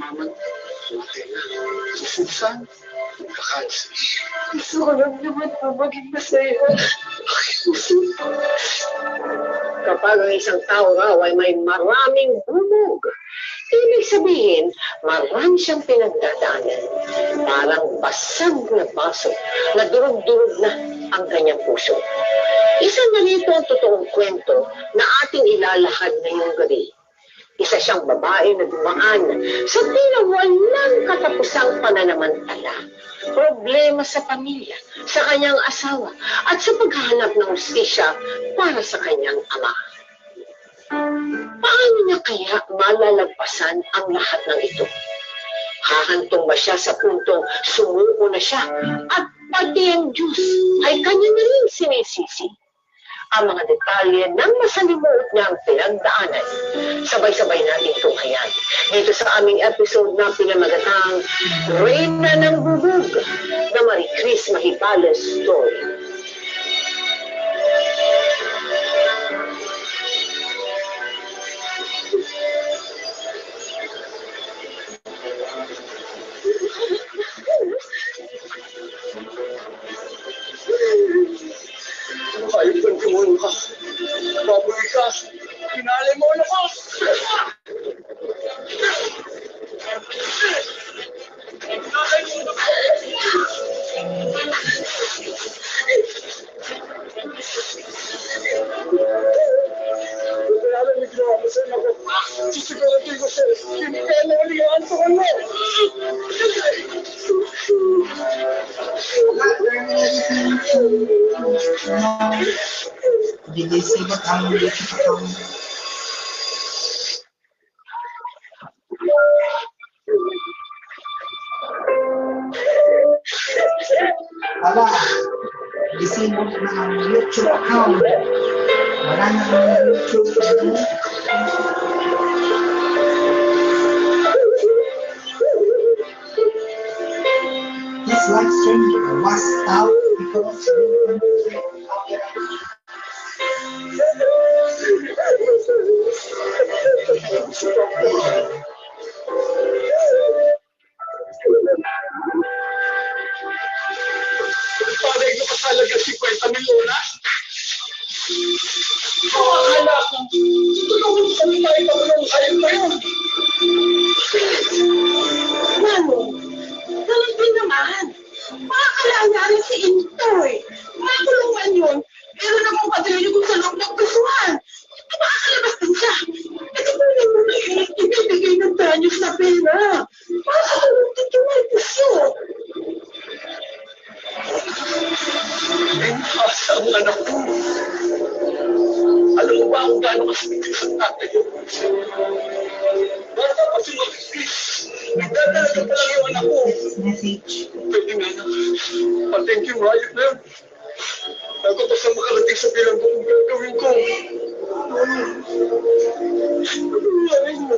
naman. Buti na. Si Susan, nagka-cancer. Gusto ko lang naman po maging masaya. Kapag ang isang tao raw ay may maraming bubog, ibig sabihin, marami siyang pinagdadaanan. Parang basag na baso na durog-durog na ang kanyang puso. Isa na rito ang totoong kwento na ating ilalahad ngayong gabi. Isa siyang babae na dumaan sa tila walang katapusang pananamantala. Problema sa pamilya, sa kanyang asawa, at sa paghahanap ng hustisya para sa kanyang ama. Paano niya kaya malalagpasan ang lahat ng ito? Hahantong ba siya sa puntong sumuko na siya at pati ang Diyos ay kanya na rin sinisisi? Ang mga detalye ng masalimuot niyang pinagdaanan. Sabay-sabay natin tunghayan dito sa aming episode na pinamagatang Reyna ng Bubog na Marie Chris Mahipales Story. Kahit kang tumulo ka, baboy ka, pinalay mo na ko! Kaya lang ginawa mo sa'yo ako. Sisiguraduhin ko sa'yo, hindi kaya na ulit ang antukan mo! Hindi sibot ang dito sa taon. Aba, disibot na ang YouTube account. Wala na ang YouTube account. This live stream was out because Pagay ko kasalaga 50 milyones? Akala ko, tulungan sa tayo pa ng kayo pa yun. Mano, ganun din naman. Makakala nga rin si Intoy. Makulungan yun. Pero namang padrilyo kung sa loob ng kasuhan. Makakalabas din siya. Kasi po naman na ibibigay ng danyo sa pera. Makakalabas din yung may puso. Ay, nasa ang anak ko. Alam mo ba kung gaano kasipit sa tatay yun? Bata pa si Magpis. Nagdadalaga pa lang yung anak ko. message. Pwede nga na. Patink yung riot na yun. Ako pa sa makarating sa bilang kung gagawin ko. Ano mo?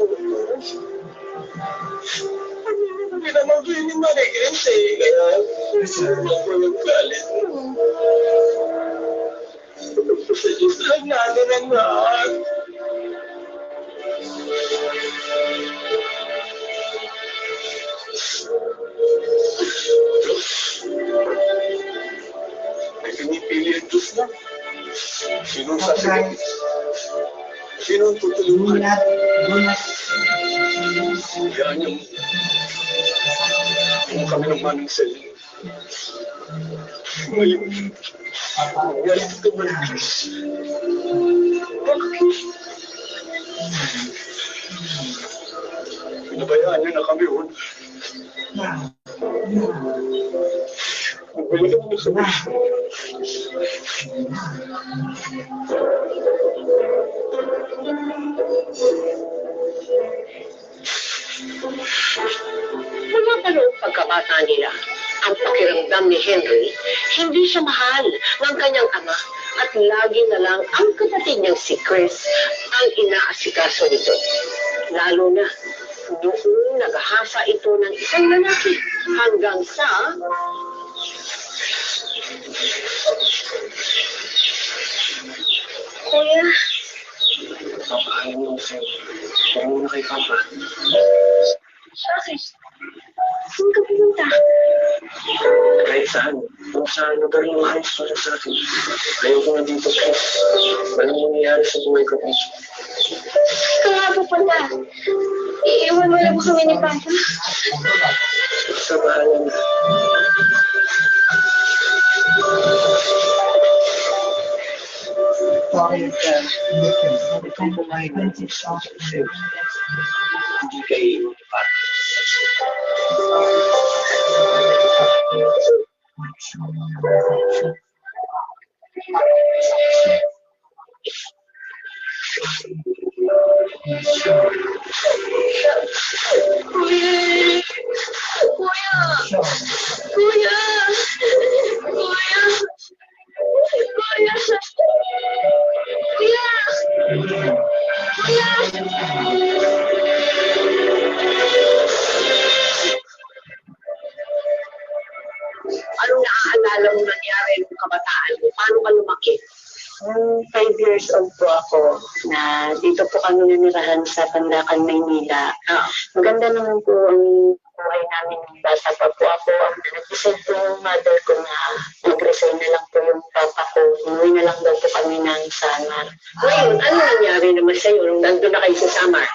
Hindi naman ko yun yung manigames eh. Kaya, sumunod ko yung galit. Sa Diyos lang natin ang lahat. Diyos. May pinipili ang Diyos na. Sinong sasagot? Sinong tutulungan? Gunat. Kaya niyo, kung kami ng manong sa iyo. Ngayon, galit ka ba, Chris? Bakit? Pinabayaan niyo na kami, Hon. Magbayaan mo sa mga. Mula pa noong pagkabata nila, ang pakiramdam ni Henry, hindi siya mahal ng kanyang ama at lagi na lang ang kapatid niyang si Chris ang inaasikaso nito. Lalo na noong naghahasa ito ng isang lalaki hanggang sa Kuya, Papaano mo sa'yo? Huwag muna kay Papa. bakit kung saan magaling maayos para sa akin. Ayaw ko na dito, Chris. Walang nangyayari sa buhay ko. Ikaw nga po pala. Iiwan mo lang po kami ni Papa. Sa bahalan. Sorry, the compromise is soft news. Hindi kayo iwan ni Pat. Kuya! Kuya! Kuya! Kuya! Kuya! Kuya! Anong naaalala mo nangyari nung kabataan mo? Paano ka lumaki? 5 years old po ako na dito po kami nanirahan sa Pandacan, Maynila. Maganda naman po ang buhay namin ng bata pa po ako. Ang nag-decide po yung mother ko na mag-resign na lang po yung papa ko. Inuwi na lang daw po kami ng Samar. Ngayon, ano nangyari naman sa'yo nung nandun na kayo sa Samar?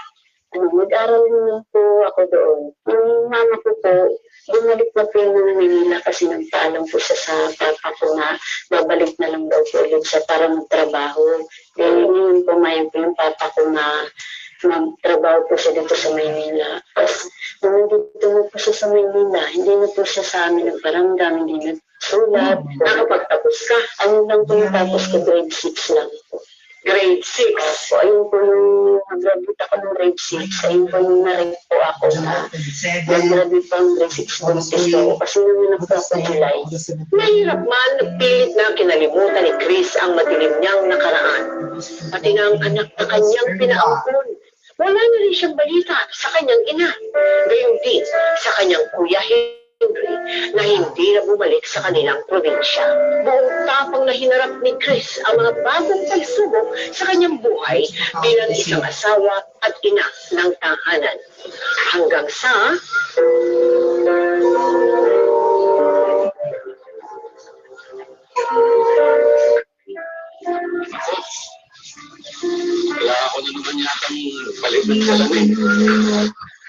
Mag-aral naman po ako doon. Yung mama ko po, bumalik na po yung Manila kasi nagpaalam po siya sa papa ko na babalik na lang daw po ulit siya para magtrabaho. Ngayon pumayag po yung papa ko na magtrabaho po siya dito sa Maynila. Tapos nung nandito na po siya sa Maynila, hindi na po siya sa amin nagparamdam, hindi na sulat. Nakapagtapos ka? Ano lang po yung tapos ko, grade 6 lang po. Grade 6. So, ayun po yung nag-graduate ako ng grade 6. Ayun po yung na-rank po ako na nag-graduate po ng grade 6 buntis ko. Kasi nung po ako July. Mahirap man, pilit na kinalimutan ni Chris ang madilim niyang nakaraan. Pati na ang anak na kanyang pinaampun. Wala na rin siyang balita sa kanyang ina. Gayon din sa kanyang kuya Henry na hindi na bumalik sa kanilang probinsya. Buong tapang na hinarap ni Chris ang mga bagong pagsubok sa kanyang buhay bilang isang asawa at ina ng tahanan. Hanggang sa... Kaya ako na naman yatang balikan sa lamin.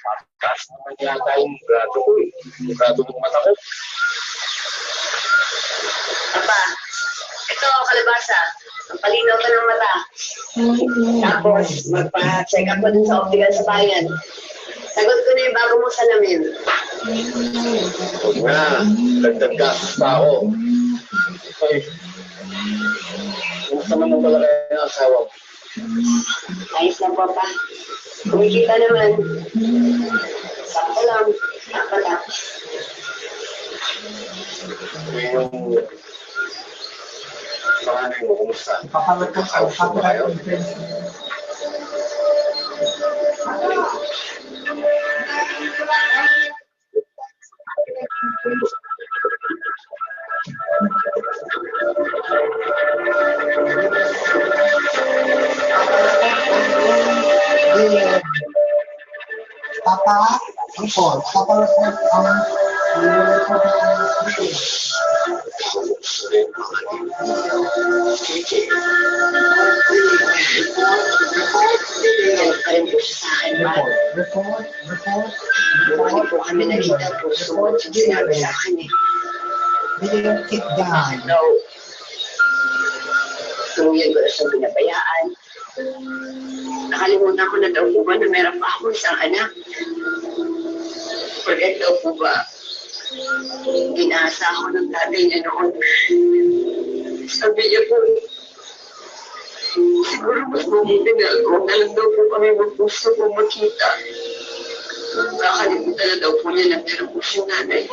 Mataas naman yata yung grado ko eh. Yung grado ng mata ko. Papa, ito kalabasa. Ang palinaw ka ng mata. Tapos, magpa-check up ko dun sa optical sa bayan. Sagot ko na yung bago mong salamin. Huwag na. Dagdag gastos pa ako. Ay. Kumusta naman pala kayo ng asawa ko? Ayos lang, Papa. Kumikita naman. Sakto lang. Nakala. Yung panganay mo, kumusta? Papalag ko sa kayo? Papa, report. Papa, report on Galit pa rin po siya sa akin, Ma. report. Hindi po kami nakita po sumunod sa sinabi sa akin eh. Didn't kick down. No. Tuluyan ko na siyang pinabayaan. Nakalimutan ko na daw po ba na meron pa ako isang anak. Forget daw po ba, ginasa ako ng tatay niya noon. Sabi niya po, siguro mas mabuti na huwag na lang daw po kami magpusto po makita. Nakalimutan na daw po niya na meron po siyang nanay.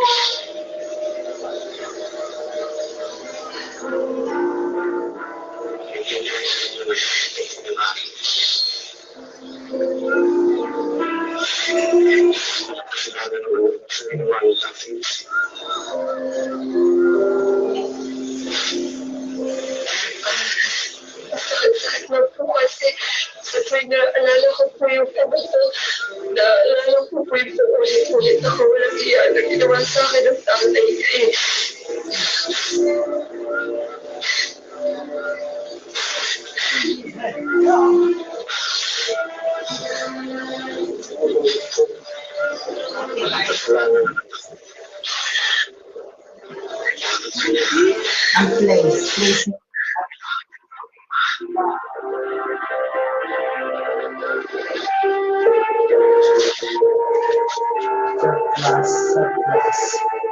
Sakit na po kasi sa tuwing naalala ko po yung kabato, naalala ko po yung ulit-ulit ako walang iyan na ginawa sa akin ng tatay niya eh. kasalanan. Ang place. Surplus.